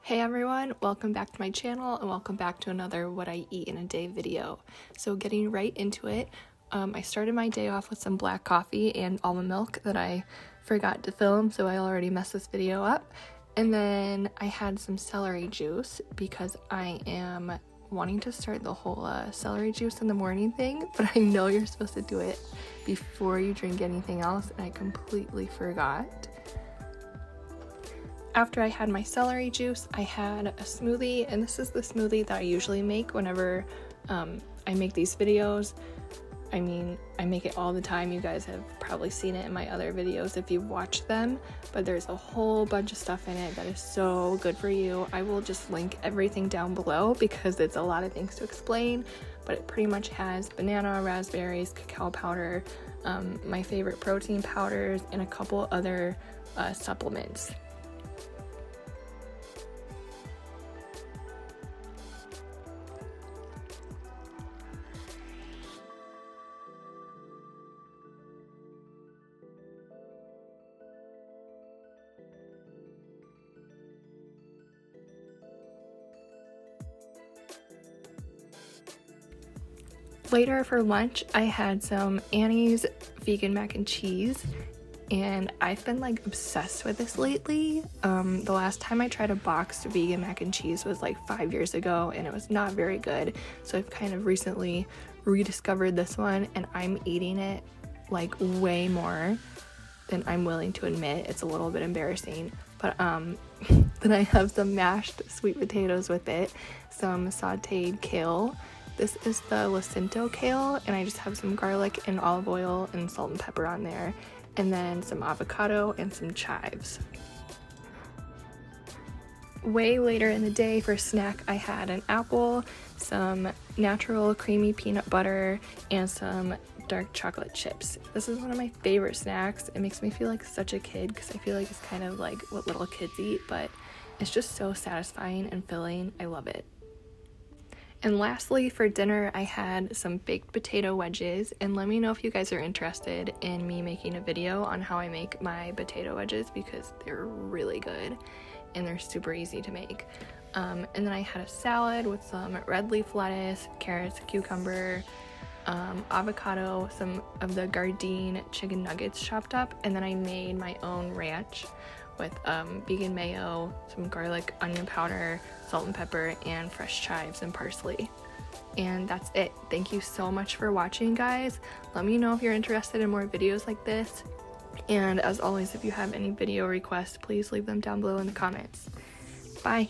Hey everyone, welcome back to my channel and welcome back to another What I Eat in a Day video. So getting right into it, I started my day off with some black coffee and almond milk that I forgot to film, so I already messed this video up. And then I had some celery juice because I am wanting to start the whole celery juice in the morning thing, but I know you're supposed to do it before you drink anything else and I completely forgot. After I had my celery juice, I had a smoothie, and this is the smoothie that I usually make whenever I make these videos. I mean, I make it all the time. You guys have probably seen it in my other videos if you've watched them, but there's a whole bunch of stuff in it that is so good for you. I will just link everything down below because it's a lot of things to explain, but it pretty much has banana, raspberries, cacao powder, my favorite protein powders, and a couple other supplements. Later for lunch, I had some Annie's vegan mac and cheese, and I've been like obsessed with this lately. The last time I tried a boxed vegan mac and cheese was like 5 years ago, and it was not very good. So I've kind of recently rediscovered this one, and I'm eating it like way more than I'm willing to admit. It's a little bit embarrassing, but then I have some mashed sweet potatoes with it, some sauteed kale. This is the Jacinto kale, and I just have some garlic and olive oil and salt and pepper on there, and then some avocado and some chives. Way later in the day for snack, I had an apple, some natural creamy peanut butter, and some dark chocolate chips. This is one of my favorite snacks. It makes me feel like such a kid because I feel like it's kind of like what little kids eat, but it's just so satisfying and filling. I love it. And lastly, for dinner, I had some baked potato wedges, and let me know if you guys are interested in me making a video on how I make my potato wedges because they're really good and they're super easy to make. And then I had a salad with some red leaf lettuce, carrots, cucumber, avocado, some of the Gardein chicken nuggets chopped up, and then I made my own ranch with vegan mayo, some garlic, onion powder, salt and pepper, and fresh chives and parsley. And that's it. Thank you so much for watching, guys. Let me know if you're interested in more videos like this. And as always, if you have any video requests, please leave them down below in the comments. Bye!